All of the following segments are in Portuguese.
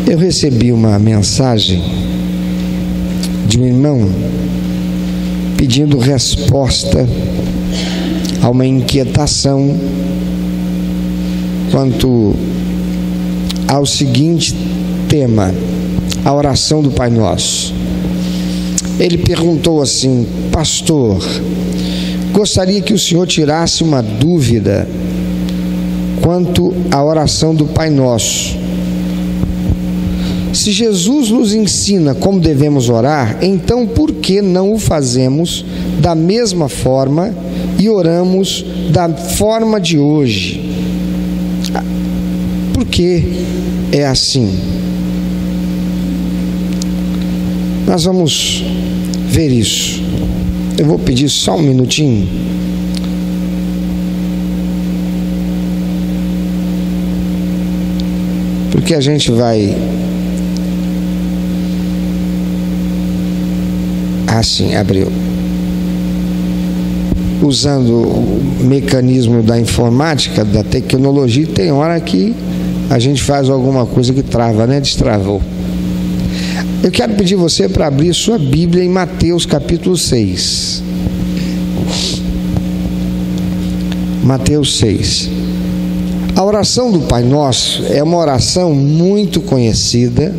Eu recebi uma mensagem de um irmão pedindo resposta a uma inquietação quanto ao seguinte tema: a oração do Pai Nosso. Ele perguntou assim: pastor, gostaria que o senhor tirasse uma dúvida quanto à oração do Pai Nosso. Se Jesus nos ensina como devemos orar, então por que não o fazemos da mesma forma e oramos da forma de hoje? Por que é assim? Nós vamos ver isso. Eu vou pedir só um minutinho. Porque a gente vai... Assim, abriu. Usando o mecanismo da informática, da tecnologia, tem hora que a gente faz alguma coisa que trava, né? Destravou. Eu quero pedir você para abrir sua Bíblia em Mateus capítulo 6. Mateus 6. A oração do Pai Nosso é uma oração muito conhecida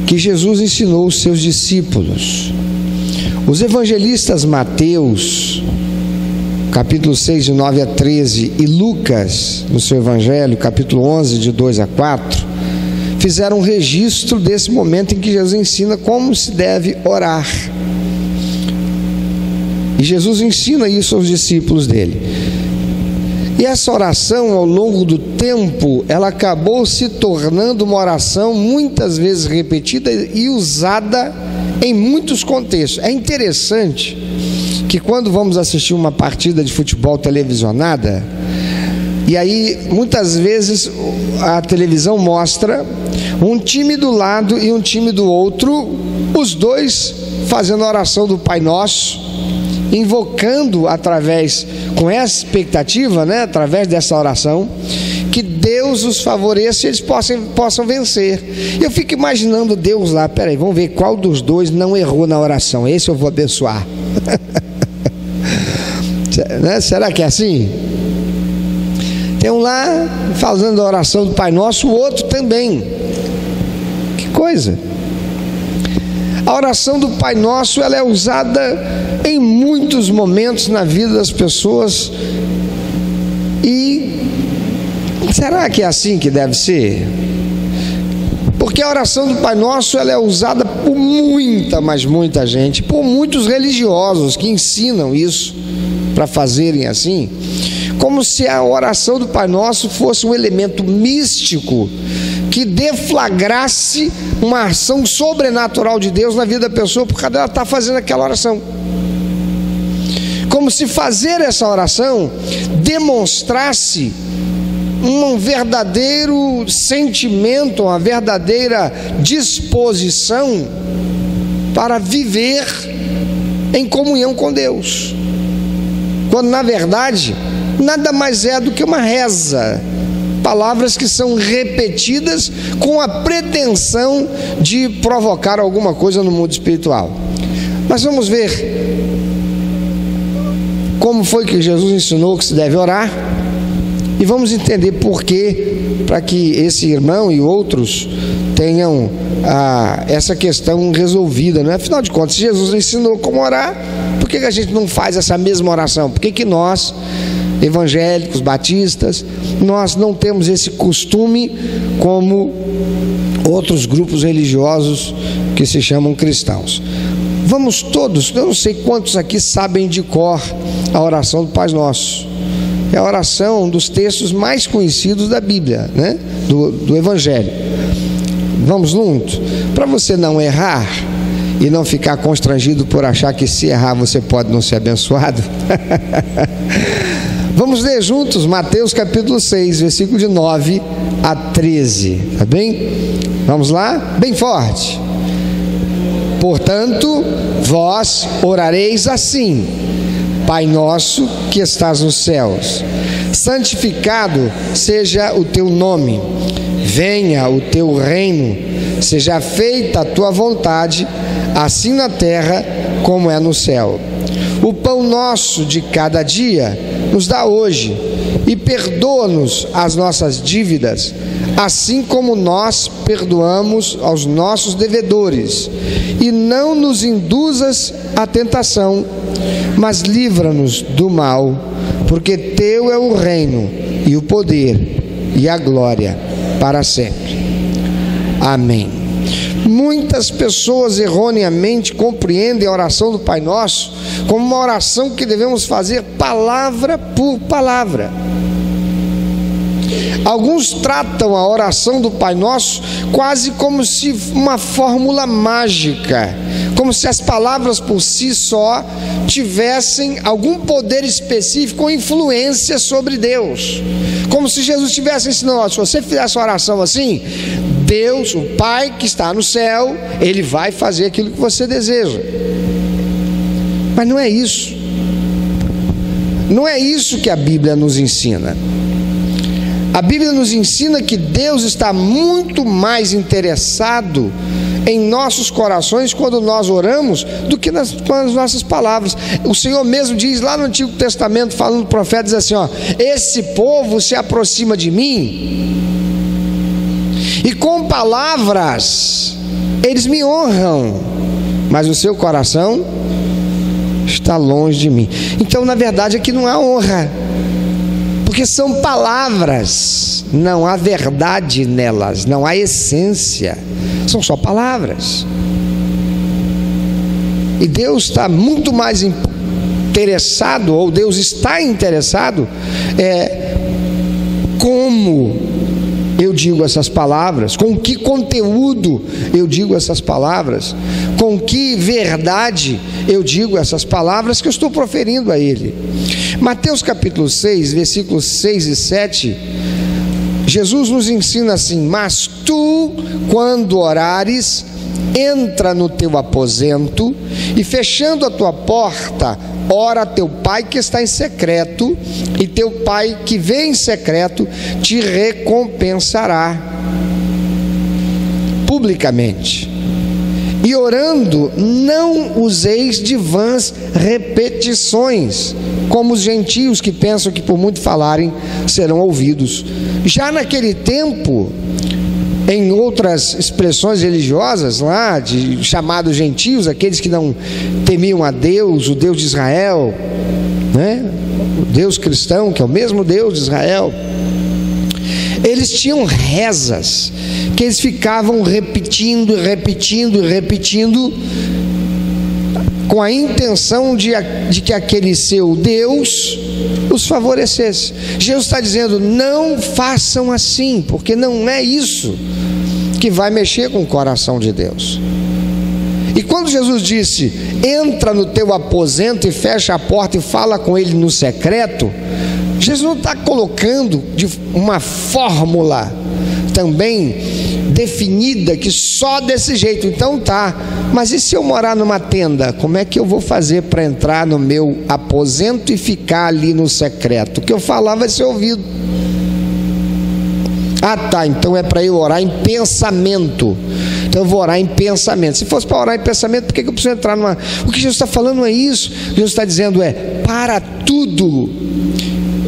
que Jesus ensinou os seus discípulos. Os evangelistas Mateus, capítulo 6, de 9 a 13, e Lucas, no seu evangelho, capítulo 11, de 2 a 4, fizeram um registro desse momento em que Jesus ensina como se deve orar. E Jesus ensina isso aos discípulos dele. E essa oração, ao longo do tempo, ela acabou se tornando uma oração muitas vezes repetida e usada em muitos contextos. É interessante que quando vamos assistir uma partida de futebol televisionada, e aí muitas vezes a televisão mostra um time do lado e um time do outro, os dois fazendo a oração do Pai Nosso, invocando com essa expectativa, né, através dessa oração, que Deus os favoreça e eles possam vencer. Eu fico imaginando Deus lá, peraí, vamos ver qual dos dois não errou na oração, esse eu vou abençoar. Né? Será que é assim? Tem um lá fazendo a oração do Pai Nosso, o outro também. Que coisa! A oração do Pai Nosso, ela é usada em muitos momentos na vida das pessoas. E será que é assim que deve ser? Porque a oração do Pai Nosso, ela é usada por mas muita gente, por muitos religiosos que ensinam isso para fazerem assim, como se a oração do Pai Nosso fosse um elemento místico que deflagrasse uma ação sobrenatural de Deus na vida da pessoa por causa dela estar fazendo aquela oração. Como se fazer essa oração demonstrasse um verdadeiro sentimento, uma verdadeira disposição para viver em comunhão com Deus, quando na verdade nada mais é do que uma reza, palavras que são repetidas com a pretensão de provocar alguma coisa no mundo espiritual. Mas vamos ver como foi que Jesus ensinou que se deve orar, e vamos entender por quê, para que esse irmão e outros tenham essa questão resolvida, né? Afinal de contas, se Jesus ensinou como orar, por que a gente não faz essa mesma oração? Por que nós, evangélicos, batistas, nós não temos esse costume como outros grupos religiosos que se chamam cristãos? Vamos todos, eu não sei quantos aqui sabem de cor a oração do Pai Nosso. É a oração dos textos mais conhecidos da Bíblia, né? do Evangelho. Vamos juntos? Para você não errar e não ficar constrangido por achar que se errar você pode não ser abençoado. Vamos ler juntos Mateus capítulo 6, versículo de 9 a 13, tá bem? Vamos lá? Bem forte. Portanto, vós orareis assim: Pai nosso que estás nos céus, santificado seja o teu nome, venha o teu reino, seja feita a tua vontade, assim na terra como é no céu. O pão nosso de cada dia nos dá hoje, e perdoa-nos as nossas dívidas, assim como nós perdoamos aos nossos devedores, e não nos induzas à tentação, mas livra-nos do mal, porque teu é o reino, e o poder, e a glória, para sempre. Amém. Muitas pessoas erroneamente compreendem a oração do Pai Nosso como uma oração que devemos fazer palavra por palavra. Alguns tratam a oração do Pai Nosso quase como se uma fórmula mágica, como se as palavras por si só tivessem algum poder específico ou influência sobre Deus, como se Jesus estivesse ensinando: se você fizer essa oração assim, Deus, o Pai que está no céu, Ele vai fazer aquilo que você deseja. Mas não é isso. Não é isso que a Bíblia nos ensina. A Bíblia nos ensina que Deus está muito mais interessado em nossos corações quando nós oramos do que nas nossas palavras. O Senhor mesmo diz lá no Antigo Testamento, falando do profeta, diz assim: esse povo se aproxima de mim e com palavras eles me honram, mas o seu coração está longe de mim. Então, na verdade, aqui não há honra, porque são palavras, não há verdade nelas, não há essência, são só palavras. E Deus está muito mais interessado, ou Deus está interessado, como eu digo essas palavras, com que conteúdo eu digo essas palavras, com que verdade eu digo essas palavras que eu estou proferindo a Ele. Mateus capítulo 6, versículos 6 e 7, Jesus nos ensina assim: mas tu, quando orares, entra no teu aposento e, fechando a tua porta, ora a teu Pai que está em secreto, e teu Pai que vê em secreto te recompensará publicamente. E orando, não useis de vãs repetições, como os gentios que pensam que por muito falarem serão ouvidos. Já naquele tempo, em outras expressões religiosas lá, de chamados gentios, aqueles que não temiam a Deus, o Deus de Israel, né? O Deus cristão, que é o mesmo Deus de Israel, eles tinham rezas que eles ficavam repetindo e repetindo e repetindo, com a intenção de que aquele seu Deus os favorecesse. Jesus está dizendo: não façam assim, porque não é isso que vai mexer com o coração de Deus. E quando Jesus disse: entra no teu aposento e fecha a porta e fala com ele no secreto, Jesus não está colocando de uma fórmula também definida, que só desse jeito. Então tá, mas e se eu morar numa tenda, como é que eu vou fazer para entrar no meu aposento e ficar ali no secreto? O que eu falar vai ser ouvido. Ah tá, então é para eu orar em pensamento. Então eu vou orar em pensamento. Se fosse para orar em pensamento, por que eu preciso entrar numa... O que Jesus está falando não é isso. Jesus está dizendo para tudo.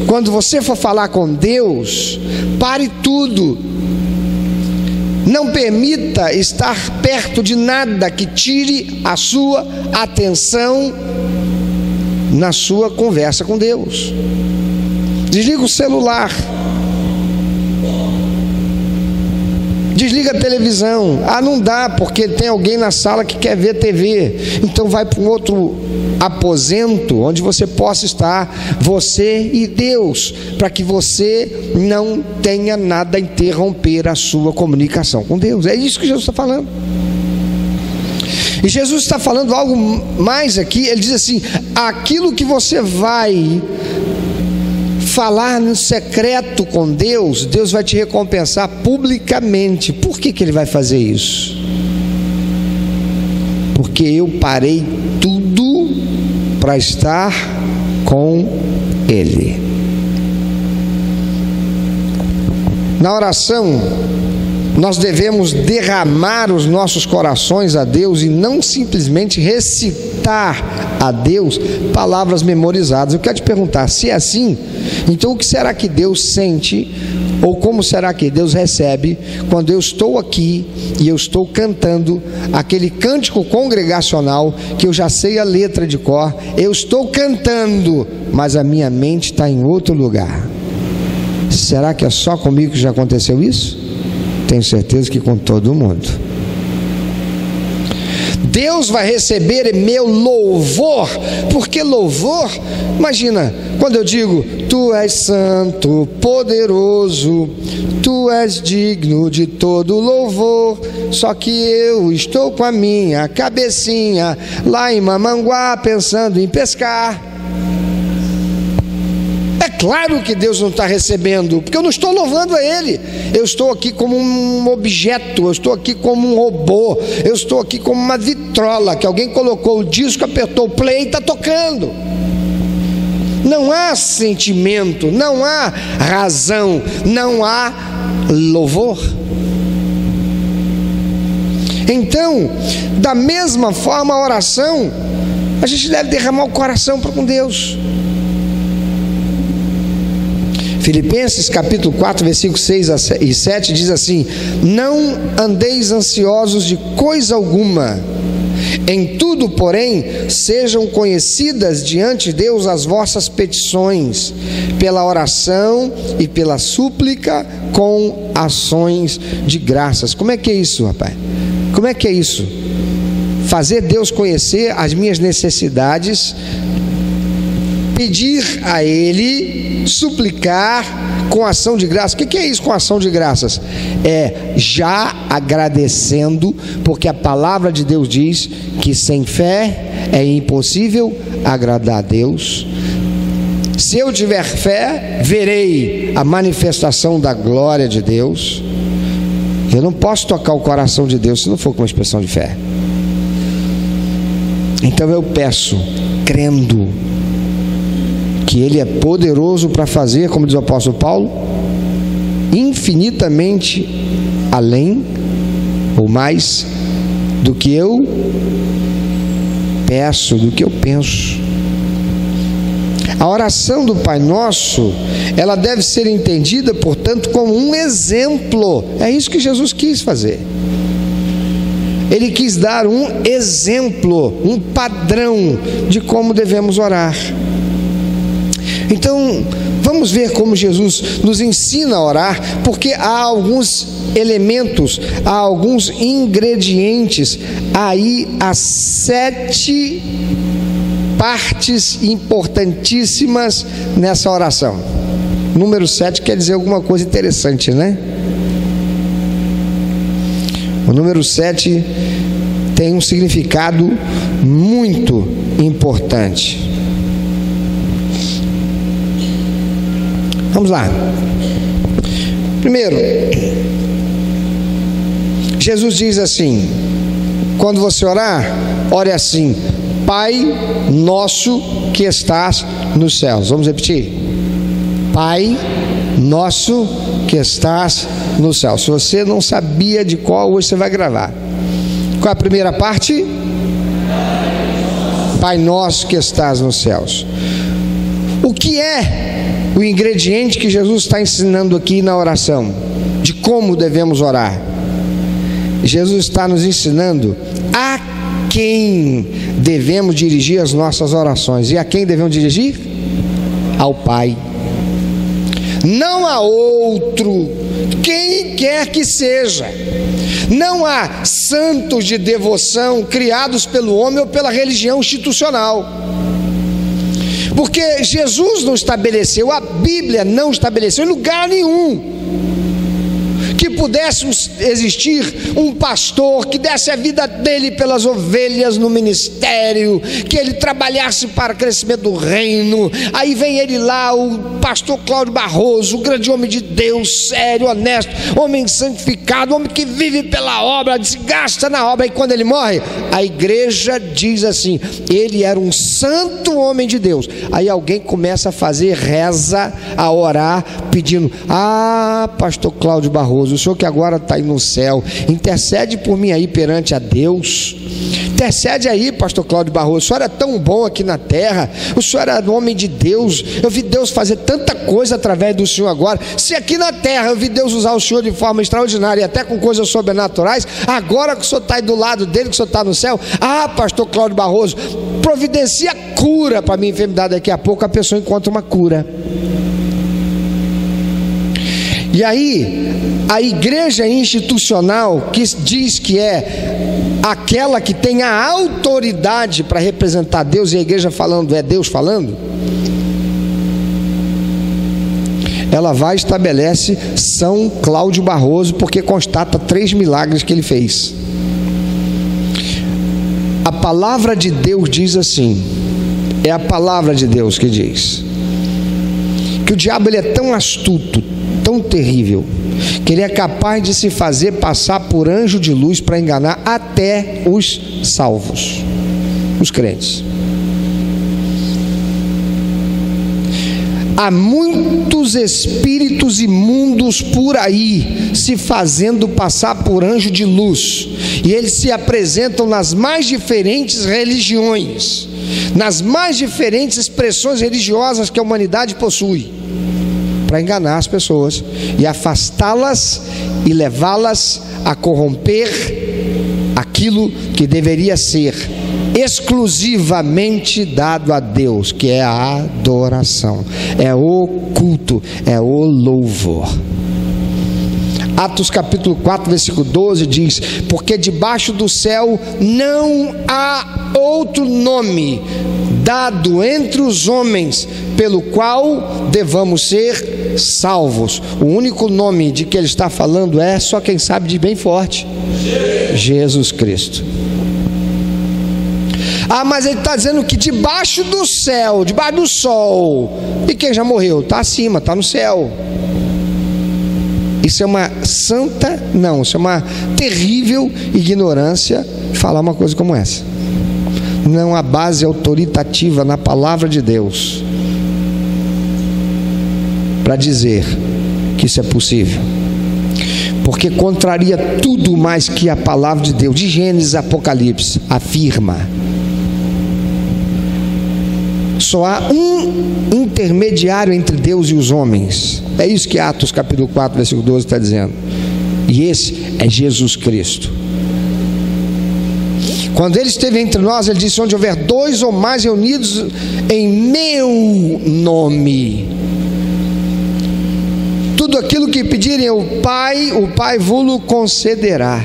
Quando você for falar com Deus, pare tudo. Não permita estar perto de nada que tire a sua atenção na sua conversa com Deus. Desliga o celular. Desliga a televisão. Ah, não dá, porque tem alguém na sala que quer ver TV. Então vai para um outro aposento, onde você possa estar, você e Deus, para que você não tenha nada a interromper a sua comunicação com Deus. É isso que Jesus está falando. E Jesus está falando algo mais aqui. Ele diz assim: aquilo que você vai falar no secreto com Deus, Deus vai te recompensar publicamente. Por que Ele vai fazer isso? Porque eu parei tudo para estar com Ele. Na oração, nós devemos derramar os nossos corações a Deus e não simplesmente recitar a Deus palavras memorizadas. Eu quero te perguntar, se é assim, então o que será que Deus sente, ou como será que Deus recebe quando eu estou aqui e eu estou cantando aquele cântico congregacional que eu já sei a letra de cor, eu estou cantando, mas a minha mente está em outro lugar? Será que é só comigo que já aconteceu isso? Tenho certeza que com todo mundo. Deus vai receber meu louvor, porque louvor, imagina, quando eu digo, tu és santo, poderoso, tu és digno de todo louvor, só que eu estou com a minha cabecinha lá em Mamanguá pensando em pescar. É claro que Deus não está recebendo, porque eu não estou louvando a Ele. Eu estou aqui como um objeto, eu estou aqui como um robô, eu estou aqui como uma vitrola, que alguém colocou o disco, apertou o play e está tocando. Não há sentimento, não há razão, não há louvor. Então, da mesma forma, a oração, a gente deve derramar o coração para com Deus. Filipenses capítulo 4, versículos 6 e 7 diz assim: não andeis ansiosos de coisa alguma, em tudo, porém, sejam conhecidas diante de Deus as vossas petições, pela oração e pela súplica, com ações de graças. Como é que é isso, rapaz? Como é que é isso? Fazer Deus conhecer as minhas necessidades, pedir a Ele, suplicar com ação de graças. O que é isso com ação de graças? É já agradecendo, porque a palavra de Deus diz que sem fé é impossível agradar a Deus. Se eu tiver fé, verei a manifestação da glória de Deus. Eu não posso tocar o coração de Deus se não for com uma expressão de fé. Então eu peço, crendo que Ele é poderoso para fazer, como diz o apóstolo Paulo, infinitamente além ou mais do que eu peço, do que eu penso. A oração do Pai Nosso, ela deve ser entendida, portanto, como um exemplo. É isso que Jesus quis fazer. Ele quis dar um exemplo, um padrão de como devemos orar. Então, vamos ver como Jesus nos ensina a orar, porque há alguns elementos, há alguns ingredientes, aí há 7 partes importantíssimas nessa oração. Número 7 quer dizer alguma coisa interessante, né? O número 7 tem um significado muito importante. Vamos lá. Primeiro, Jesus diz assim: quando você orar, ore assim: Pai nosso que estás nos céus. Vamos repetir? Pai nosso que estás nos céus. Se você não sabia de qual, hoje você vai gravar. Qual é a primeira parte? Pai nosso que estás nos céus. O que é o ingrediente que Jesus está ensinando aqui na oração, de como devemos orar? Jesus está nos ensinando a quem devemos dirigir as nossas orações. E a quem devemos dirigir? Ao Pai. Não a outro, quem quer que seja. Não há santos de devoção criados pelo homem ou pela religião institucional. Porque Jesus não estabeleceu, a Bíblia não estabeleceu em lugar nenhum que pudéssemos existir um pastor que desse a vida dele pelas ovelhas no ministério, que ele trabalhasse para o crescimento do reino. Aí vem ele lá, o pastor Cláudio Barroso, o grande homem de Deus, sério, honesto, homem santificado, homem que vive pela obra, desgasta na obra. E quando ele morre, a igreja diz assim: ele era um santo homem de Deus. Aí alguém começa a fazer reza, a orar, pedindo: pastor Cláudio Barroso, o senhor que agora está aí no céu, intercede por mim aí perante a Deus. Intercede aí, pastor Cláudio Barroso, o senhor é tão bom aqui na terra, o senhor era homem de Deus, eu vi Deus fazer tanta coisa através do senhor agora. Se aqui na terra eu vi Deus usar o senhor de forma extraordinária e até com coisas sobrenaturais, agora que o senhor está aí do lado dele, que o senhor está no céu, pastor Cláudio Barroso, providencia cura para a minha enfermidade. Daqui a pouco a pessoa encontra uma cura. E aí, a igreja institucional, que diz que é aquela que tem a autoridade para representar Deus, e a igreja falando é Deus falando, ela vai e estabelece São Cláudio Barroso, porque constata 3 milagres que ele fez. A palavra de Deus diz assim, é a palavra de Deus que diz, que o diabo ele é tão astuto, tão terrível, que ele é capaz de se fazer passar por anjo de luz para enganar até os salvos, os crentes. Há muitos espíritos imundos por aí se fazendo passar por anjo de luz, e eles se apresentam nas mais diferentes religiões, nas mais diferentes expressões religiosas que a humanidade possui, para enganar as pessoas e afastá-las e levá-las a corromper aquilo que deveria ser exclusivamente dado a Deus, que é a adoração, é o culto, é o louvor. Atos capítulo 4, versículo 12 diz: porque debaixo do céu não há outro nome dado entre os homens pelo qual devamos ser salvos. O único nome de que ele está falando é, só quem sabe de bem forte, Jesus Cristo. Mas ele está dizendo que debaixo do céu, debaixo do sol, e quem já morreu? Está acima, está no céu. Isso é uma santa, não, isso é uma terrível ignorância falar uma coisa como essa. Não há base autoritativa na palavra de Deus para dizer que isso é possível, porque contraria tudo mais que a palavra de Deus, de Gênesis a Apocalipse, afirma. Só há um intermediário entre Deus e os homens. É isso que Atos capítulo 4, versículo 12 está dizendo. E esse é Jesus Cristo. Quando ele esteve entre nós, ele disse: onde houver 2 ou mais reunidos em meu nome, tudo aquilo que pedirem ao Pai, o Pai vos concederá.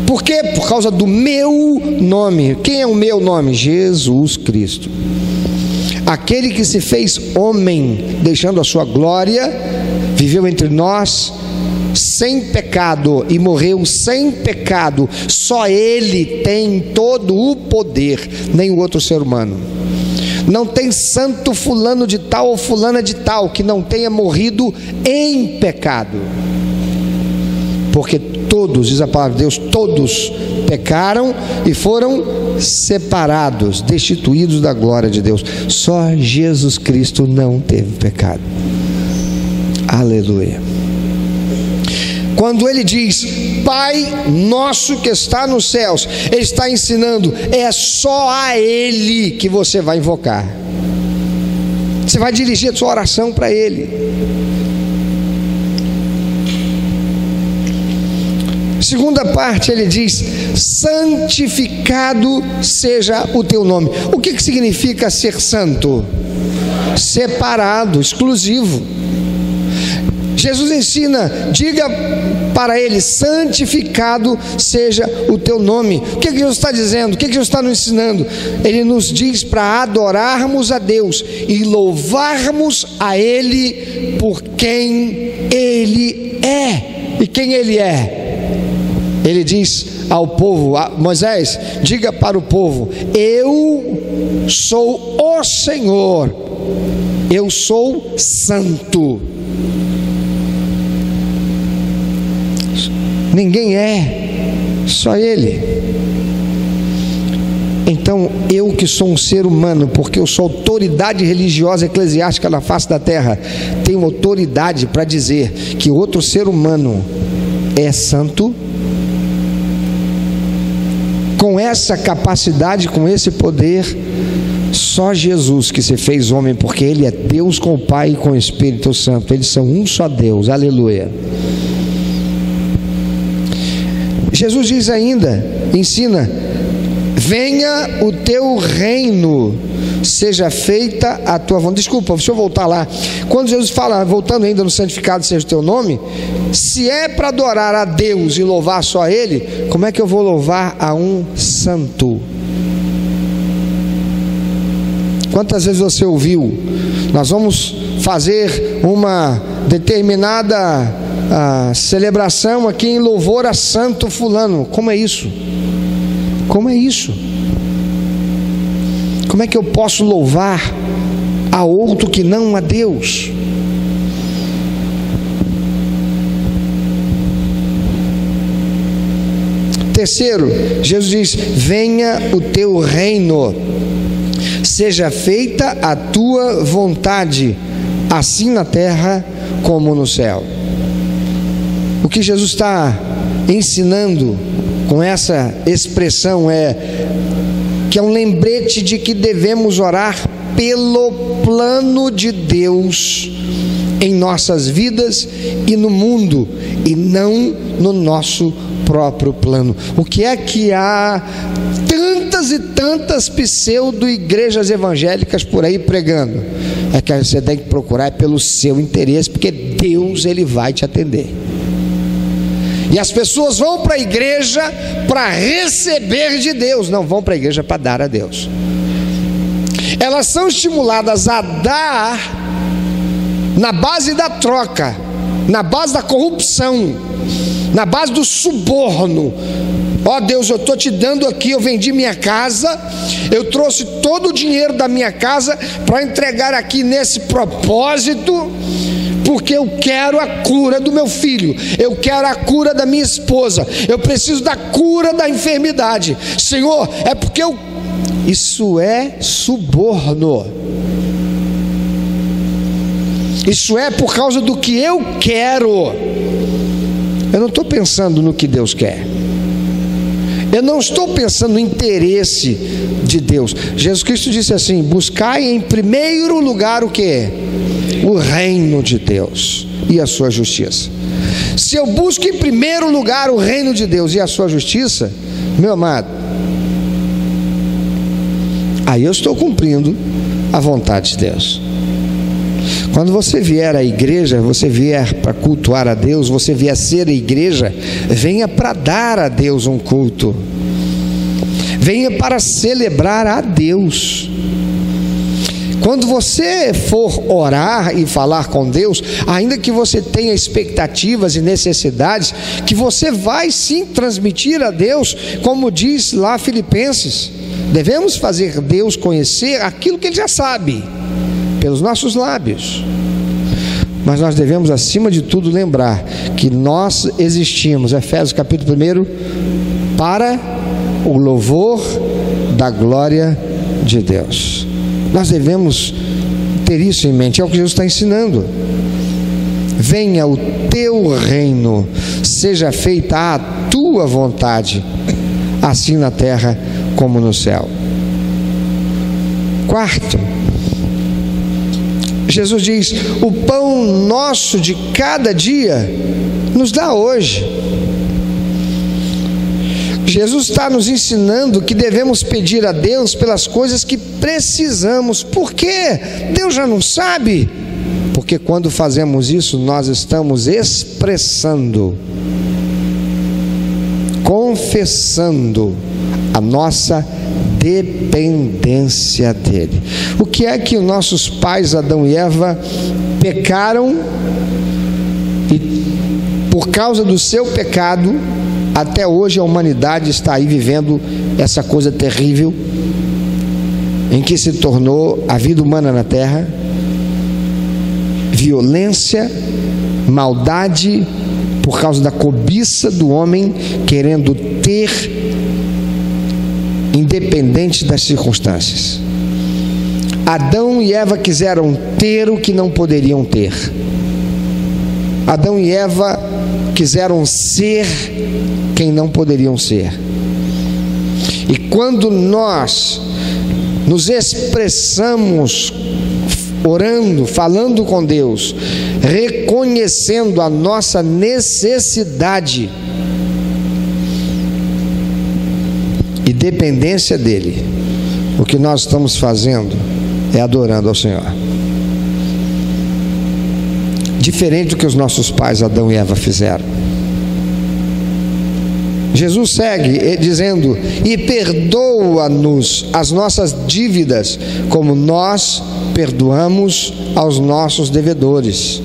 Por quê? Por causa do meu nome. Quem é o meu nome? Jesus Cristo. Aquele que se fez homem, deixando a sua glória, viveu entre nós sem pecado e morreu sem pecado. Só ele tem todo o poder, nem o outro ser humano. Não tem santo fulano de tal ou fulana de tal que não tenha morrido em pecado, porque todos, diz a palavra de Deus, todos pecaram e foram separados, destituídos da glória de Deus. Só Jesus Cristo não teve pecado. Aleluia. Quando ele diz Pai nosso que está nos céus, ele está ensinando, é só a ele que você vai invocar. Você vai dirigir a sua oração para ele. Segunda parte, ele diz: santificado seja o teu nome. O que significa ser santo? Separado, exclusivo. Jesus ensina, diga para ele: santificado seja o teu nome. O que Jesus está dizendo? O que Jesus está nos ensinando? Ele nos diz para adorarmos a Deus e louvarmos a Ele por quem Ele é. E quem Ele é? Ele diz ao povo: Moisés, diga para o povo: eu sou o Senhor, eu sou santo. Ninguém é, só Ele. Então eu que sou um ser humano, porque eu sou autoridade religiosa eclesiástica na face da terra, tenho autoridade para dizer que outro ser humano é santo. Com essa capacidade, com esse poder, só Jesus que se fez homem, porque Ele é Deus com o Pai e com o Espírito Santo. Eles são um só Deus, aleluia. Jesus diz ainda, ensina: venha o teu reino, seja feita a tua vontade. Desculpa, deixa eu voltar lá. Quando Jesus fala, voltando ainda no santificado seja o teu nome, se é para adorar a Deus e louvar só a Ele, como é que eu vou louvar a um santo? Quantas vezes você ouviu: nós vamos fazer uma determinada celebração aqui em louvor a santo fulano? Como é isso? Como é isso? Como é que eu posso louvar a outro que não a Deus? Terceiro, Jesus diz: venha o teu reino, seja feita a tua vontade, assim na terra como no céu. O que Jesus está ensinando com essa expressão é que é um lembrete de que devemos orar pelo plano de Deus em nossas vidas e no mundo, e não no nosso próprio plano. O que é que há tantas e tantas pseudo-igrejas evangélicas por aí pregando? É que você tem que procurar pelo seu interesse, porque Deus, Ele vai te atender. E as pessoas vão para a igreja para receber de Deus, não vão para a igreja para dar a Deus. Elas são estimuladas a dar na base da troca, na base da corrupção, na base do suborno. Ó Deus, eu estou te dando aqui, eu vendi minha casa, eu trouxe todo o dinheiro da minha casa para entregar aqui nesse propósito, porque eu quero a cura do meu filho, eu quero a cura da minha esposa, eu preciso da cura da enfermidade. Senhor, é porque eu... Isso é suborno. Isso é por causa do que eu quero. Eu não estou pensando no que Deus quer. Eu não estou pensando no interesse de Deus. Jesus Cristo disse assim: buscai em primeiro lugar o quê? O reino de Deus e a sua justiça. Se eu busco em primeiro lugar o reino de Deus e a sua justiça, meu amado, aí eu estou cumprindo a vontade de Deus. Quando você vier à igreja, você vier para cultuar a Deus, você vier ser a igreja, venha para dar a Deus um culto, venha para celebrar a Deus. Quando você for orar e falar com Deus, ainda que você tenha expectativas e necessidades, que você vai sim transmitir a Deus, como diz lá Filipenses, devemos fazer Deus conhecer aquilo que Ele já sabe, pelos nossos lábios. Mas nós devemos, acima de tudo, lembrar que nós existimos, Efésios capítulo 1, para o louvor da glória de Deus. Nós devemos ter isso em mente, é o que Jesus está ensinando. Venha o teu reino, seja feita a tua vontade, assim na terra como no céu. Quarto, Jesus diz: o pão nosso de cada dia nos dá hoje. Jesus está nos ensinando que devemos pedir a Deus pelas coisas que precisamos. Por quê? Deus já não sabe? porque quando fazemos isso, nós estamos expressando, confessando a nossa dependência dele. O que é que os nossos pais Adão e Eva pecaram, e por causa do seu pecado, até hoje a humanidade está aí vivendo essa coisa terrível, em que se tornou a vida humana na terra: violência, maldade, por causa da cobiça do homem querendo ter, independente das circunstâncias. Adão e Eva quiseram ter o que não poderiam ter. Adão e Eva quiseram ser quem não poderiam ser. E quando nós nos expressamos orando, falando com Deus, reconhecendo a nossa necessidade e dependência dele, o que nós estamos fazendo é adorando ao Senhor. Diferente do que os nossos pais Adão e Eva fizeram. Jesus segue dizendo: e perdoa-nos as nossas dívidas, como nós perdoamos aos nossos devedores.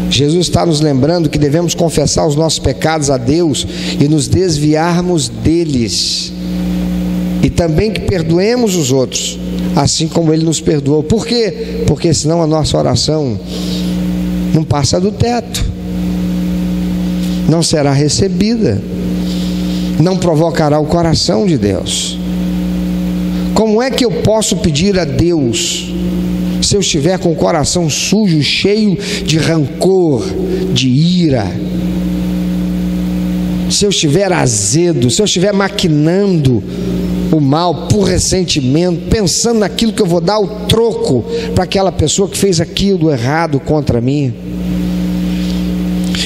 Jesus está nos lembrando que devemos confessar os nossos pecados a Deus e nos desviarmos deles, e também que perdoemos os outros, assim como Ele nos perdoou. Por quê? Porque senão a nossa oração não passa do teto, não será recebida, não provocará o coração de Deus. Como é que eu posso pedir a Deus se eu estiver com o coração sujo, cheio de rancor, de ira, se eu estiver azedo, se eu estiver maquinando o mal por ressentimento, pensando naquilo que eu vou dar o troco para aquela pessoa que fez aquilo errado contra mim?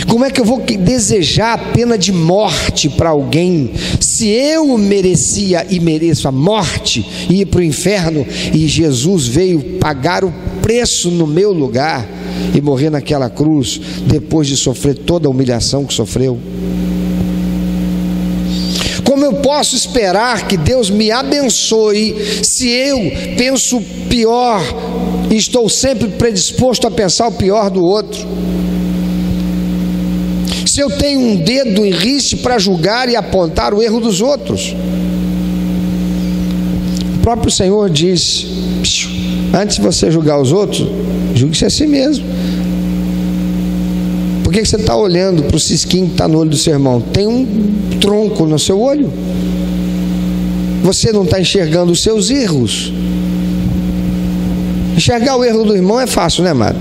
Como é que eu vou desejar a pena de morte para alguém, se eu merecia e mereço a morte e ir para o inferno, e Jesus veio pagar o preço no meu lugar e morrer naquela cruz, depois de sofrer toda a humilhação que sofreu? Como eu posso esperar que Deus me abençoe se eu penso pior e estou sempre predisposto a pensar o pior do outro? Se eu tenho um dedo em riste para julgar e apontar o erro dos outros? O próprio Senhor diz: antes de você julgar os outros, julgue-se a si mesmo. Por que você está olhando para o cisquinho que está no olho do seu irmão? Tem um tronco no seu olho. Você não está enxergando os seus erros. Enxergar o erro do irmão é fácil, né, amado?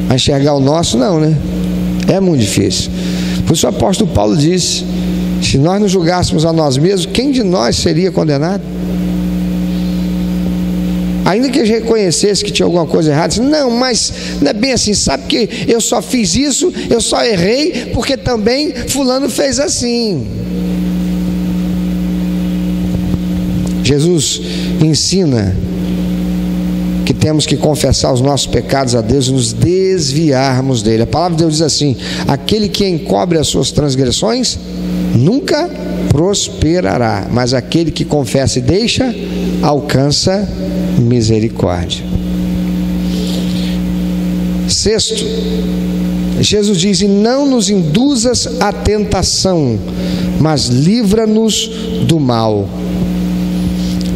Mas enxergar o nosso, não, né? É muito difícil. Por isso o apóstolo Paulo disse: se nós nos julgássemos a nós mesmos, quem de nós seria condenado? Ainda que a gente reconhecesse que tinha alguma coisa errada, disse: não, mas não é bem assim, sabe que eu só fiz isso, eu só errei porque também fulano fez assim. Jesus ensina que temos que confessar os nossos pecados a Deus e nos desviarmos dele. A palavra de Deus diz assim: aquele que encobre as suas transgressões nunca prosperará, mas aquele que confessa e deixa alcança misericórdia. Sexto, Jesus diz: e não nos induzas à tentação, mas livra-nos do mal.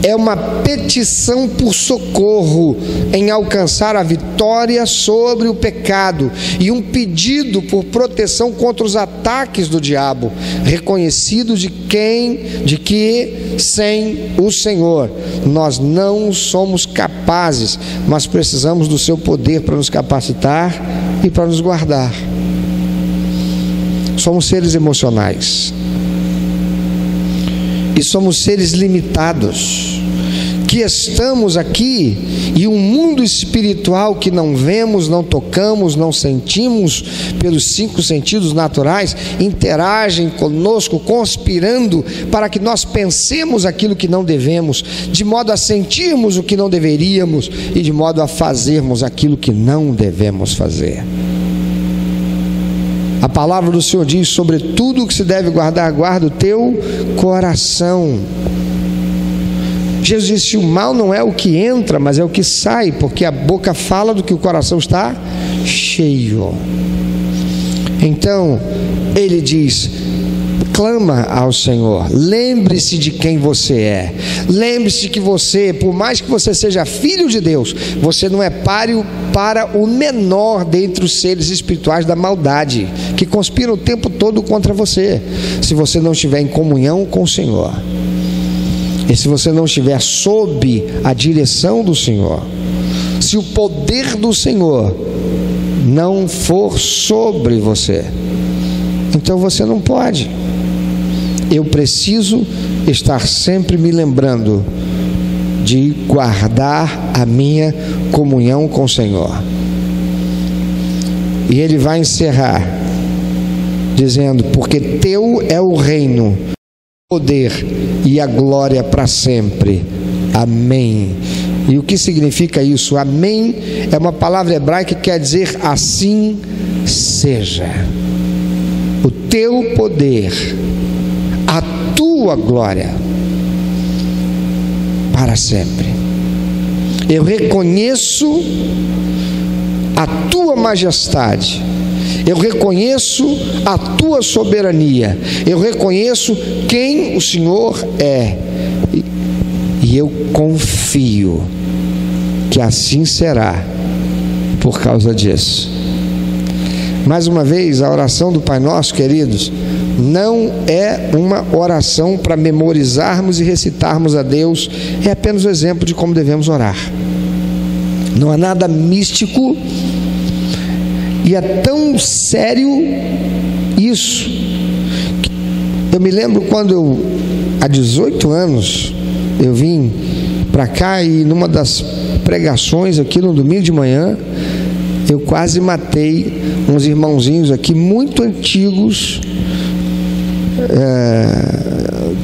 É uma petição por socorro em alcançar a vitória sobre o pecado e um pedido por proteção contra os ataques do diabo, reconhecido de que sem o Senhor nós não somos capazes, mas precisamos do seu poder para nos capacitar e para nos guardar. Somos seres emocionais e somos seres limitados, que estamos aqui e um mundo espiritual que não vemos, não tocamos, não sentimos pelos 5 sentidos naturais, interagem conosco, conspirando para que nós pensemos aquilo que não devemos, de modo a sentirmos o que não deveríamos e de modo a fazermos aquilo que não devemos fazer. A palavra do Senhor diz: sobre tudo o que se deve guardar, guarda o teu coração. Jesus disse: o mal não é o que entra, mas é o que sai, porque a boca fala do que o coração está cheio. Então, ele diz: clama ao Senhor, lembre-se de quem você é, lembre-se que você, por mais que você seja filho de Deus, você não é páreo para o menor dentre os seres espirituais da maldade, que conspiram o tempo todo contra você, se você não estiver em comunhão com o Senhor, e se você não estiver sob a direção do Senhor, se o poder do Senhor não for sobre você, então você não pode. Eu preciso estar sempre me lembrando de guardar a minha comunhão com o Senhor. E ele vai encerrar dizendo: porque teu é o reino, o poder e a glória para sempre. Amém. E o que significa isso? Amém é uma palavra hebraica que quer dizer assim seja. O teu poder, a tua glória para sempre. Eu reconheço a tua majestade, eu reconheço a tua soberania, eu reconheço quem o Senhor é, e eu confio que assim será por causa disso. Mais uma vez, a oração do Pai Nosso, queridos, não é uma oração para memorizarmos e recitarmos a Deus, é apenas um exemplo de como devemos orar. Não há nada místico, e é tão sério isso. Eu me lembro quando há 18 anos, eu vim para cá e numa das pregações aqui no domingo de manhã, eu quase matei uns irmãozinhos aqui muito antigos.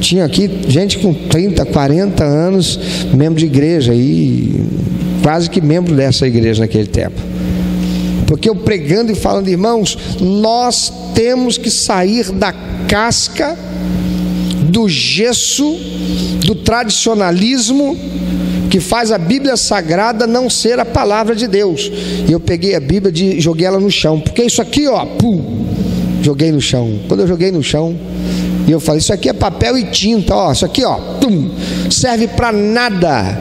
Tinha aqui gente com 30, 40 anos, membro de igreja, e quase que membro dessa igreja naquele tempo. Porque eu pregando e falando: irmãos, nós temos que sair da casca, do gesso, do tradicionalismo que faz a Bíblia Sagrada não ser a palavra de Deus. E eu peguei a Bíblia e joguei ela no chão, porque isso aqui, ó, pum, joguei no chão. Quando eu joguei no chão, e eu falei: isso aqui é papel e tinta, ó, isso aqui, ó, pum, serve para nada,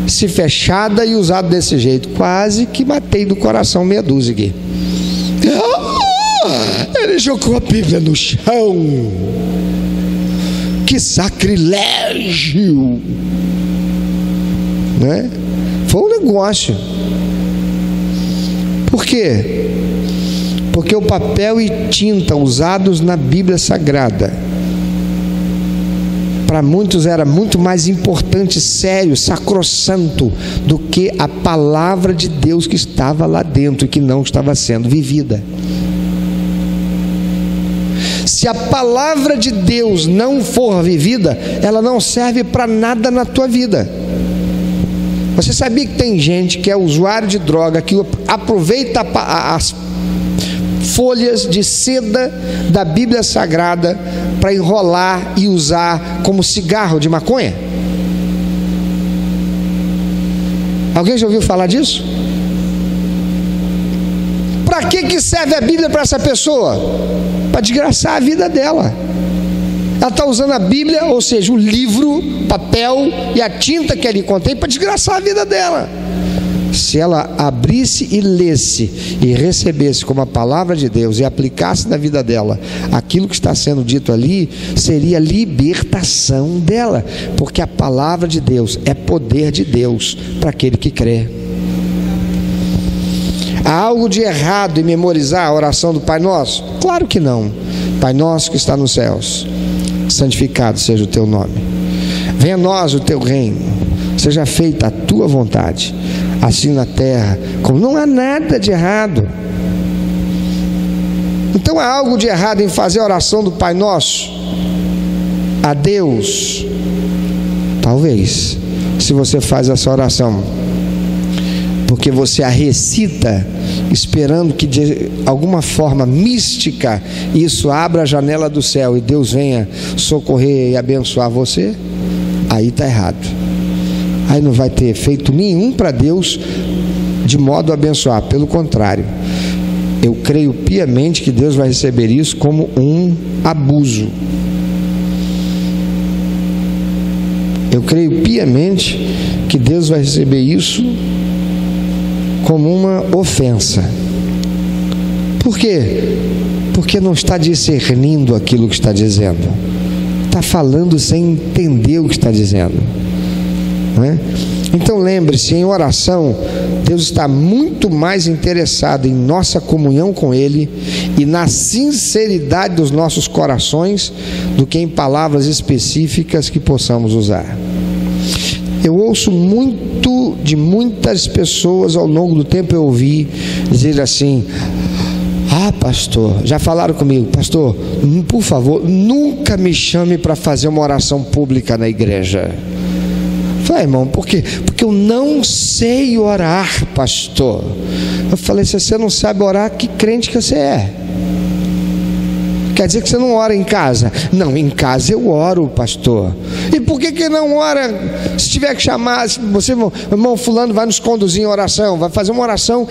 se fechada e usado desse jeito. Quase que matei do coração meia dúzia aqui. Ele jogou a Bíblia no chão. Que sacrilégio, né? Foi um negócio. Por quê? Porque o papel e tinta usados na Bíblia Sagrada, para muitos era muito mais importante, sério, sacrossanto, do que a palavra de Deus que estava lá dentro e que não estava sendo vivida. Se a palavra de Deus não for vivida, ela não serve para nada na tua vida. Você sabia que tem gente que é usuário de droga, que aproveita as folhas de seda da Bíblia Sagrada para enrolar e usar como cigarro de maconha? Alguém já ouviu falar disso? Para que serve a Bíblia para essa pessoa? Para desgraçar a vida dela. Ela está usando a Bíblia, ou seja, o livro, papel e a tinta que ali contém, para desgraçar a vida dela. Se ela abrisse e lesse e recebesse como a palavra de Deus e aplicasse na vida dela aquilo que está sendo dito ali, seria libertação dela, porque a palavra de Deus é poder de Deus para aquele que crê. Há algo de errado em memorizar a oração do Pai Nosso? Claro que não. Pai Nosso que está nos céus, santificado seja o teu nome. Venha a nós o teu reino. seja feita a tua vontade, assim na terra como. Não há nada de errado. Então há algo de errado em fazer a oração do Pai Nosso a Deus? Talvez, se você faz essa oração porque você a recita esperando que de alguma forma mística isso abra a janela do céu e Deus venha socorrer e abençoar você, aí está errado. Aí não vai ter efeito nenhum para Deus de modo a abençoar. Pelo contrário, eu creio piamente que Deus vai receber isso como um abuso. Eu creio piamente que Deus vai receber isso como uma ofensa. Por quê? Porque não está discernindo aquilo que está dizendo. Está falando sem entender o que está dizendo, não é? Então lembre-se, em oração, Deus está muito mais interessado em nossa comunhão com Ele e na sinceridade dos nossos corações do que em palavras específicas que possamos usar. Eu ouço muito de muitas pessoas ao longo do tempo, eu ouvi dizer assim: ah, pastor, já falaram comigo, pastor, por favor, nunca me chame para fazer uma oração pública na igreja. Eu falei, irmão, por quê? Porque eu não sei orar, pastor. Eu falei, se você não sabe orar, que crente que você é? Quer dizer que você não ora em casa? Não, em casa eu oro, pastor. E por que não ora? Se tiver que chamar, você, irmão fulano, vai nos conduzir em oração, vai fazer uma oração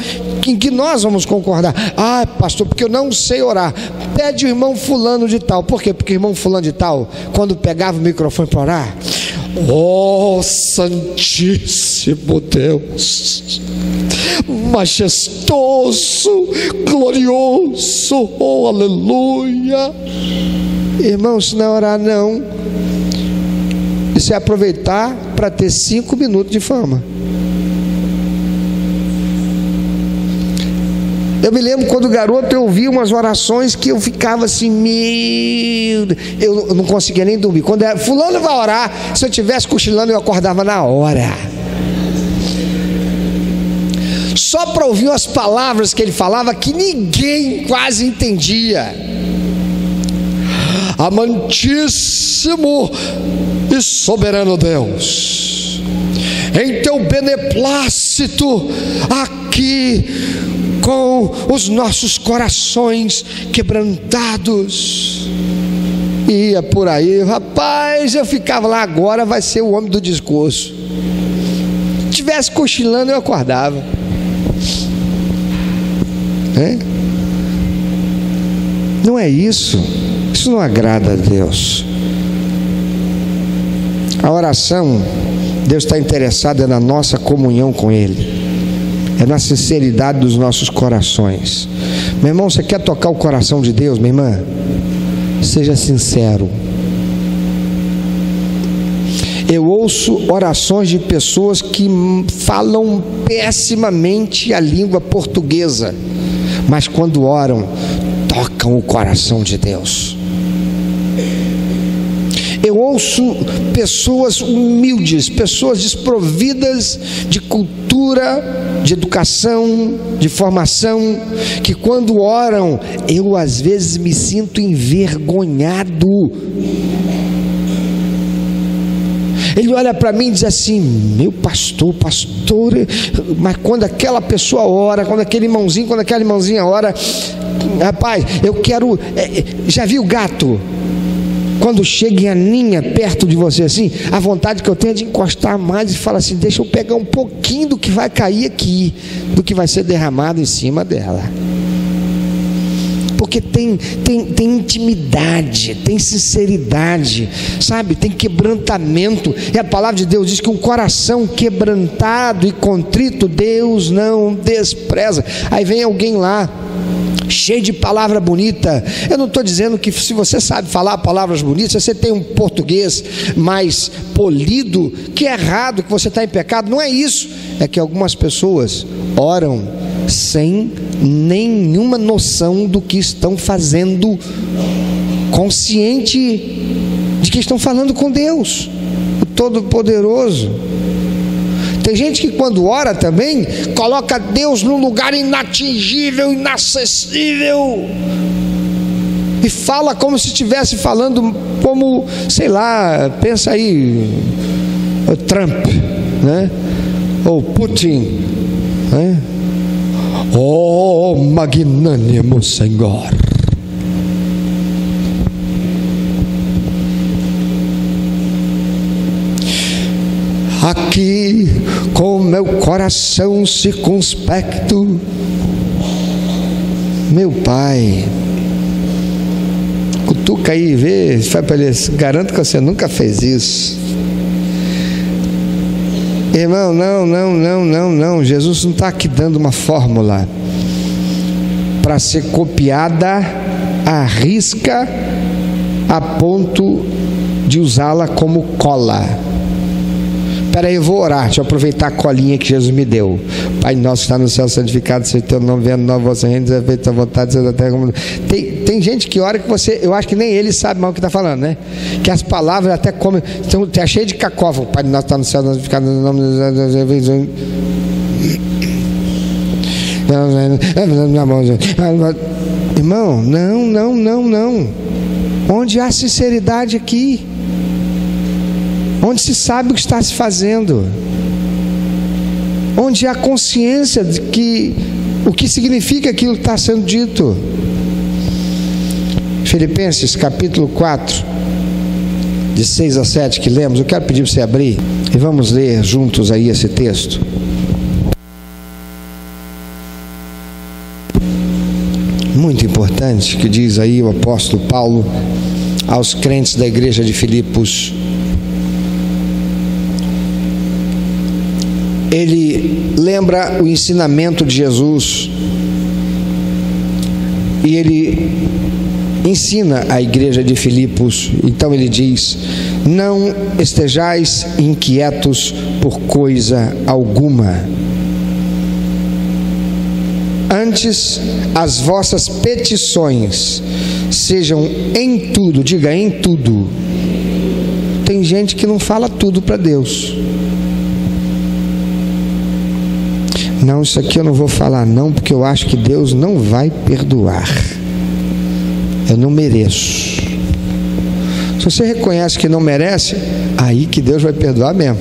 em que nós vamos concordar. Ah, pastor, porque eu não sei orar. Pede o irmão fulano de tal. Por quê? Porque o irmão fulano de tal, quando pegava o microfone para orar, oh, Santíssimo Deus, majestoso, glorioso, oh, aleluia. Irmão, se não orar, não. Isso é aproveitar para ter 5 minutos de fama. Eu me lembro quando garoto eu ouvia umas orações que eu ficava assim, eu não conseguia nem dormir. Quando era, fulano vai orar, se eu estivesse cochilando eu acordava na hora, só para ouvir as palavras que ele falava que ninguém quase entendia. Amantíssimo e soberano Deus, em teu beneplácito aqui com os nossos corações quebrantados. Ia por aí, rapaz, eu ficava lá, agora vai ser o homem do discurso. Se tivesse cochilando eu acordava. Não é isso. Isso não agrada a Deus. A oração, Deus está interessado na nossa comunhão com Ele, é na sinceridade dos nossos corações. Meu irmão, você quer tocar o coração de Deus, minha irmã? Seja sincero. Eu ouço orações de pessoas que falam pessimamente a língua portuguesa, mas quando oram, tocam o coração de Deus. Eu ouço pessoas humildes, pessoas desprovidas de cultura, de educação, de formação, que quando oram, eu às vezes me sinto envergonhado. Ele olha para mim e diz assim: meu pastor, mas quando aquela pessoa ora, quando aquele irmãozinho, quando aquela irmãzinha ora, rapaz, eu quero, já viu o gato? Quando chega em aninha perto de você assim, a vontade que eu tenho é de encostar mais e falar assim: deixa eu pegar um pouquinho do que vai cair aqui, do que vai ser derramado em cima dela. Porque tem intimidade, tem sinceridade, sabe? Tem quebrantamento. E a palavra de Deus diz que um coração quebrantado e contrito Deus não despreza. Aí vem alguém lá, cheio de palavra bonita. Eu não estou dizendo que se você sabe falar palavras bonitas, se você tem um português mais polido, que é errado, que você está em pecado. Não é isso. É que algumas pessoas oram sem nenhuma noção do que estão fazendo, consciente de que estão falando com Deus, o Todo-Poderoso. Tem gente que quando ora também coloca Deus num lugar inatingível, inacessível, e fala como se estivesse falando como, sei lá, pensa aí, o Trump, né? Ou Putin, né? Oh, magnânimo Senhor. Aqui com meu coração circunspecto, meu Pai, cutuca aí, vê, vai para ele, garanto que você nunca fez isso. Irmão, não, Jesus não está aqui dando uma fórmula para ser copiada à risca a ponto de usá-la como cola. Espera aí, eu vou orar, deixa eu aproveitar a colinha que Jesus me deu. Pai nosso que está no céu, santificado seja o teu nome, venha nova vossa reino, seja feita a vontade, seja da terra como... Tem gente que ora que você, eu acho que nem ele sabe mais o que está falando, né? Que as palavras até como, então, é cheio de cacófago. Pai nosso que está no céu, santificado no nome irmão, não. Onde há sinceridade aqui? Onde se sabe o que está se fazendo, onde há consciência de que o que significa aquilo que está sendo dito. Filipenses capítulo 4, de 6 a 7 que lemos, eu quero pedir para você abrir e vamos ler juntos aí esse texto. Muito importante, que diz aí o apóstolo Paulo aos crentes da igreja de Filipos. Ele lembra o ensinamento de Jesus e ele ensina a igreja de Filipos. Então ele diz: não estejais inquietos por coisa alguma, antes as vossas petições sejam em tudo, diga em tudo. Tem gente que não fala tudo para Deus. Não, isso aqui eu não vou falar não, porque eu acho que Deus não vai perdoar. Eu não mereço. Se você reconhece que não merece, aí que Deus vai perdoar mesmo.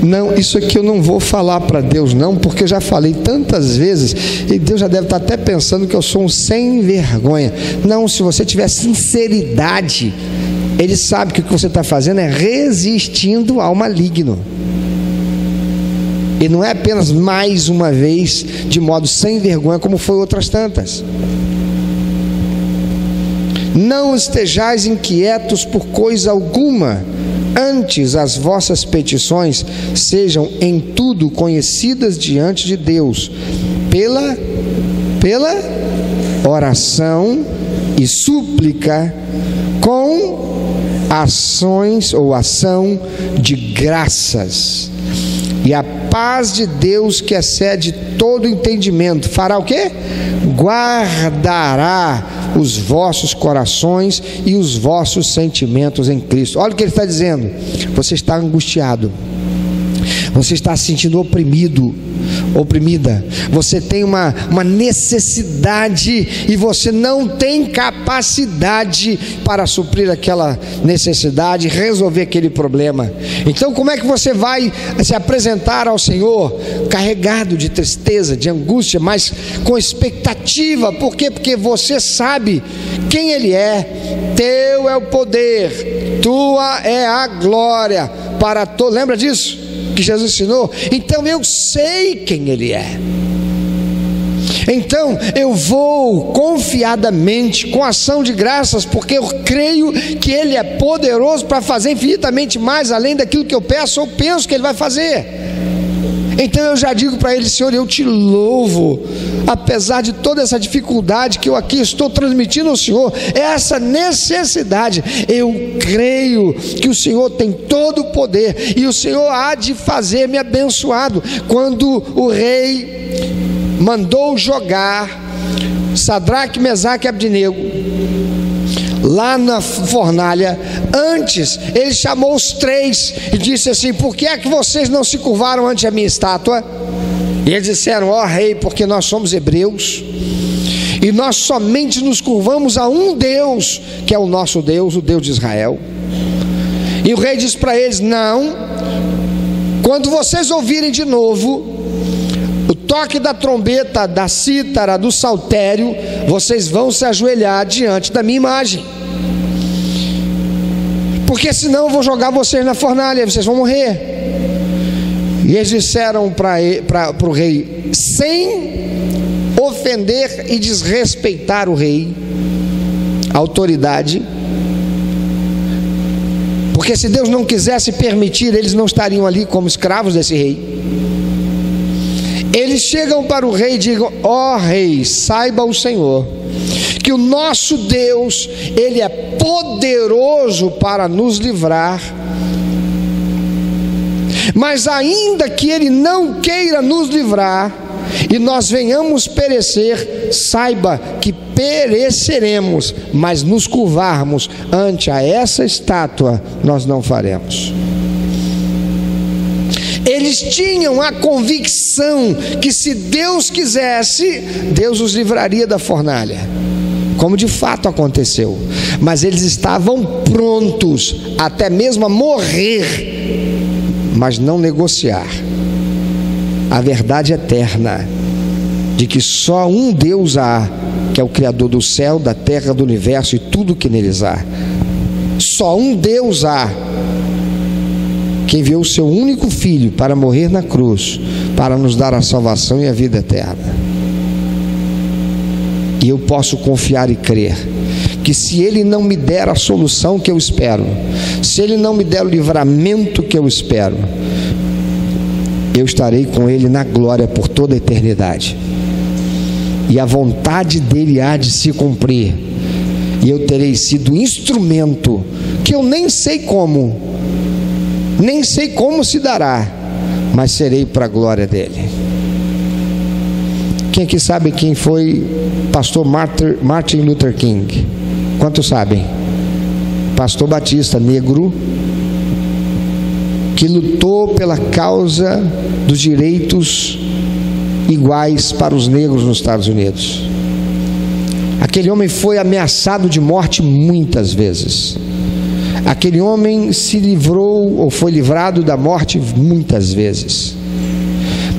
Não, isso aqui eu não vou falar para Deus não, porque eu já falei tantas vezes, e Deus já deve estar até pensando que eu sou um sem vergonha. Não, se você tiver sinceridade, Ele sabe que o que você está fazendo é resistindo ao maligno. E não é apenas mais uma vez de modo sem vergonha, como foi outras tantas. Não estejais inquietos por coisa alguma, antes as vossas petições sejam em tudo conhecidas diante de Deus, pela oração e súplica, com ações ou ação de graças. E a paz de Deus, que excede todo entendimento, fará o quê? Guardará os vossos corações e os vossos sentimentos em Cristo. Olha o que ele está dizendo. Você está angustiado, você está se sentindo oprimido, oprimida, você tem uma necessidade e você não tem capacidade para suprir aquela necessidade, resolver aquele problema. Então como é que você vai se apresentar ao Senhor? Carregado de tristeza, de angústia, mas com expectativa. Por quê? Porque você sabe quem Ele é. Teu é o poder, tua é a glória para todos. Lembra disso que Jesus ensinou? Então eu sei quem Ele é. Então eu vou confiadamente, com ação de graças, porque eu creio que Ele é poderoso para fazer infinitamente mais além daquilo que eu peço ou penso que Ele vai fazer. Então eu já digo para Ele: Senhor, eu te louvo, apesar de toda essa dificuldade que eu aqui estou transmitindo ao Senhor, essa necessidade, eu creio que o Senhor tem todo o poder e o Senhor há de fazer-me abençoado. Quando o rei mandou jogar Sadraque, Mesaque e Abdenego lá na fornalha. Antes ele chamou os 3 e disse assim: por que é que vocês não se curvaram ante a minha estátua? E eles disseram: ó rei, porque nós somos hebreus e nós somente nos curvamos a um Deus, que é o nosso Deus, o Deus de Israel. E o rei disse para eles: não, quando vocês ouvirem de novo o toque da trombeta, da cítara, do saltério, vocês vão se ajoelhar diante da minha imagem, porque senão eu vou jogar vocês na fornalha, vocês vão morrer. E eles disseram para o rei, sem ofender e desrespeitar o rei, a autoridade, porque se Deus não quisesse permitir, eles não estariam ali como escravos desse rei. Eles chegam para o rei e digam: ó rei, saiba o Senhor que o nosso Deus, Ele é poderoso para nos livrar, mas ainda que Ele não queira nos livrar e nós venhamos perecer, saiba que pereceremos, mas nos curvarmos ante a essa estátua nós não faremos. Eles tinham a convicção que se Deus quisesse, Deus os livraria da fornalha, como de fato aconteceu. Mas eles estavam prontos até mesmo a morrer, mas não negociar a verdade eterna de que só um Deus há, que é o Criador do céu, da terra, do universo e tudo que neles há. Só um Deus há, que enviou o seu único Filho para morrer na cruz, para nos dar a salvação e a vida eterna. E eu posso confiar e crer que se Ele não me der a solução que eu espero, se Ele não me der o livramento que eu espero, eu estarei com Ele na glória por toda a eternidade, e a vontade dEle há de se cumprir, e eu terei sido instrumento, que eu nem sei como se dará, mas serei para a glória dEle. Quem aqui sabe quem foi pastor Martin Luther King? Quantos sabem? Pastor batista negro, que lutou pela causa dos direitos iguais para os negros nos Estados Unidos. Aquele homem foi ameaçado de morte muitas vezes. Aquele homem se livrou ou foi livrado da morte muitas vezes,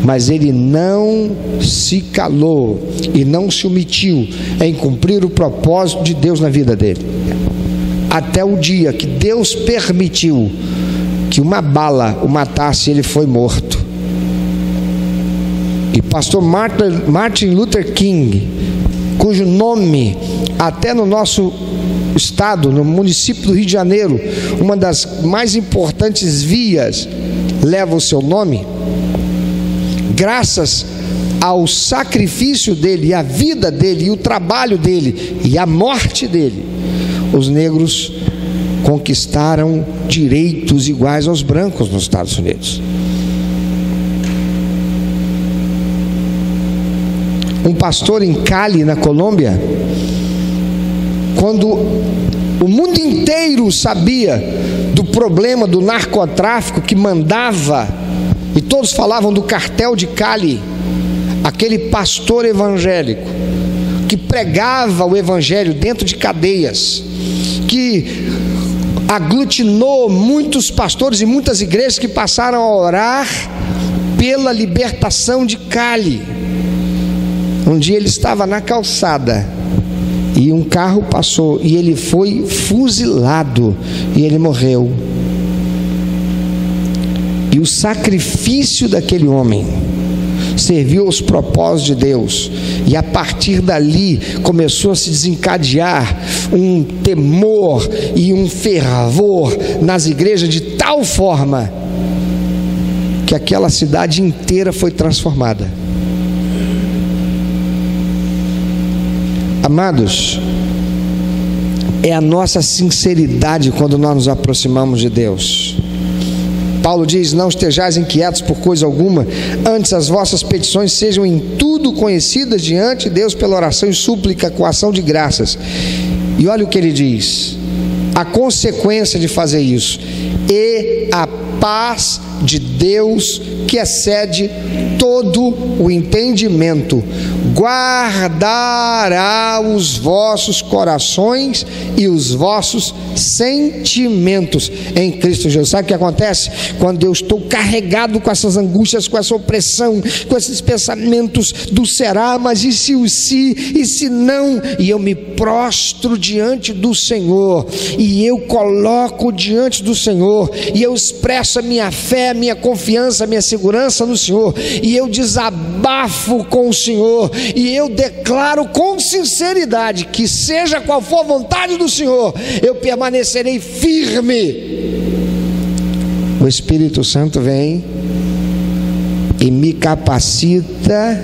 mas ele não se calou e não se omitiu em cumprir o propósito de Deus na vida dele, até o dia que Deus permitiu que uma bala o matasse. Ele foi morto. E pastor Martin Luther King, cujo nome até no nosso estado, no município do Rio de Janeiro, uma das mais importantes vias leva o seu nome, graças ao sacrifício dele, e a vida dele, e o trabalho dele, e a morte dele, os negros conquistaram direitos iguais aos brancos nos Estados Unidos. Um pastor em Cali, na Colômbia, quando o mundo inteiro sabia do problema do narcotráfico que mandava, e todos falavam do cartel de Cali, aquele pastor evangélico que pregava o evangelho dentro de cadeias, que aglutinou muitos pastores e muitas igrejas que passaram a orar pela libertação de Cali. Um dia ele estava na calçada e um carro passou e ele foi fuzilado e ele morreu. E o sacrifício daquele homem serviu aos propósitos de Deus, e a partir dali começou a se desencadear um temor e um fervor nas igrejas de tal forma que aquela cidade inteira foi transformada. Amados, é a nossa sinceridade quando nós nos aproximamos de Deus. Paulo diz: não estejais inquietos por coisa alguma, antes as vossas petições sejam em tudo conhecidas diante de Deus pela oração e súplica com ação de graças. E olha o que ele diz, a consequência de fazer isso: e a paz de Deus, que excede todo o entendimento, guardará os vossos corações e os vossos sentimentos em Cristo Jesus. Sabe o que acontece? Quando eu estou carregado com essas angústias, com essa opressão, com esses pensamentos do será, mas e se o se, e se não, e eu me prostro diante do Senhor, e eu coloco diante do Senhor, e eu expresso a minha fé, a minha confiança, a minha segurança no Senhor, e eu desabafo com o Senhor, e eu declaro com sinceridade que seja qual for a vontade do Senhor, eu permanecerei firme. O Espírito Santo vem e me capacita,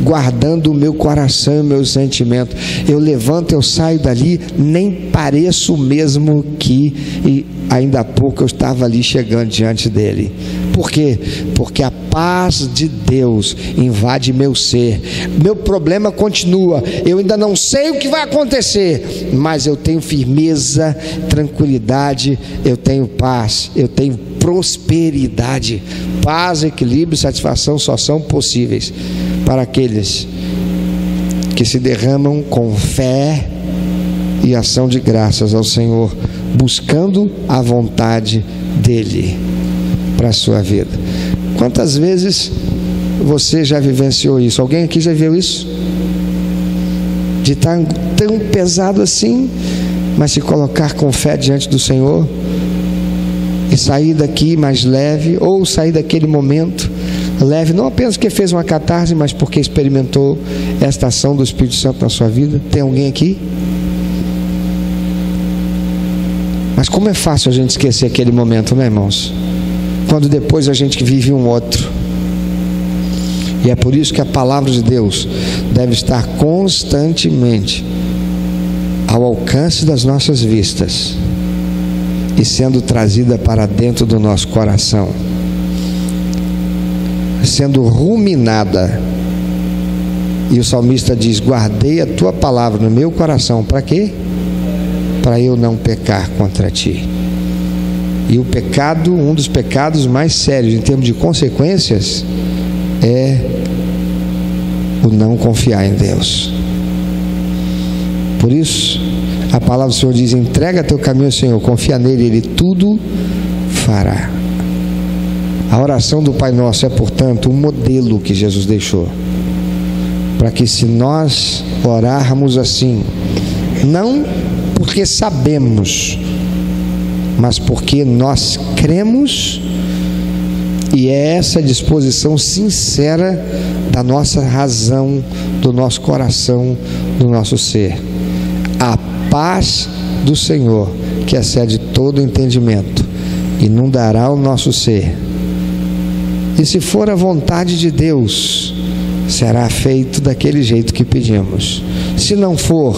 guardando o meu coração e o meu sentimento. Eu levanto, eu saio dali, nem pareço o mesmo que ainda há pouco eu estava ali chegando diante dele. Por quê? Porque a paz de Deus invade meu ser. Meu problema continua, eu ainda não sei o que vai acontecer, mas eu tenho firmeza, tranquilidade, eu tenho paz, eu tenho prosperidade. Paz, equilíbrio e satisfação só são possíveis para aqueles que se derramam com fé e ação de graças ao Senhor, buscando a vontade dele para a sua vida. Quantas vezes você já vivenciou isso? Alguém aqui já viu isso? De estar tão pesado assim, mas se colocar com fé diante do Senhor e sair daqui mais leve, ou sair daquele momento leve, não apenas porque fez uma catarse, mas porque experimentou esta ação do Espírito Santo na sua vida. Tem alguém aqui? Mas como é fácil a gente esquecer aquele momento, né, irmãos? Quando depois a gente vive um outro. E é por isso que a palavra de Deus deve estar constantemente ao alcance das nossas vistas e sendo trazida para dentro do nosso coração, sendo ruminada. E o salmista diz: guardei a tua palavra no meu coração. Para quê? Para eu não pecar contra ti. E o pecado, um dos pecados mais sérios em termos de consequências, é o não confiar em Deus. Por isso a palavra do Senhor diz: entrega teu caminho ao Senhor, confia nele, ele tudo fará. A oração do Pai Nosso é, portanto, um modelo que Jesus deixou, para que, se nós orarmos assim, não porque sabemos, mas porque nós cremos, e é essa disposição sincera da nossa razão, do nosso coração, do nosso ser. A paz do Senhor, que excede todo entendimento, inundará o nosso ser. E se for a vontade de Deus, será feito daquele jeito que pedimos. Se não for,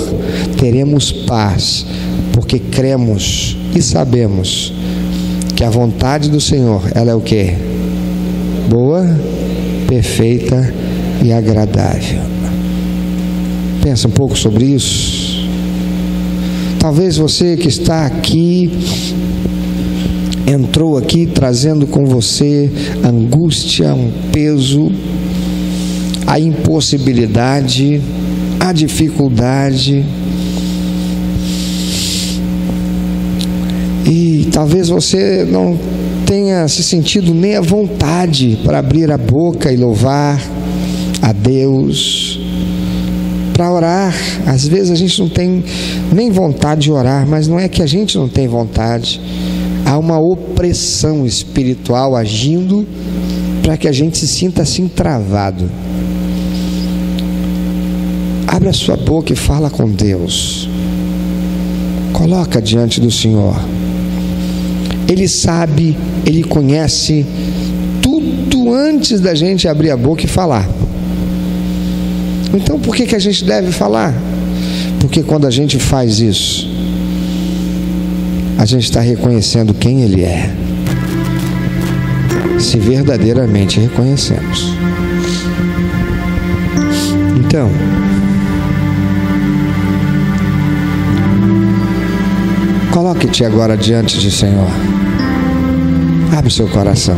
teremos paz, porque cremos e sabemos que a vontade do Senhor, ela é o quê? Boa, perfeita e agradável. Pensa um pouco sobre isso. Talvez você que está aqui, entrou aqui trazendo com você angústia, um peso, a impossibilidade, a dificuldade. E talvez você não tenha se sentido nem à vontade para abrir a boca e louvar a Deus, para orar. Às vezes a gente não tem nem vontade de orar, mas não é que a gente não tem vontade. Há uma opressão espiritual agindo para que a gente se sinta assim travado. Abre a sua boca e fala com Deus. Coloca diante do Senhor. Ele sabe, Ele conhece tudo antes da gente abrir a boca e falar. Então por que a gente deve falar? Porque quando a gente faz isso, a gente está reconhecendo quem Ele é. Se verdadeiramente reconhecemos. Então, Coloque-te agora diante do Senhor. Abre seu coração.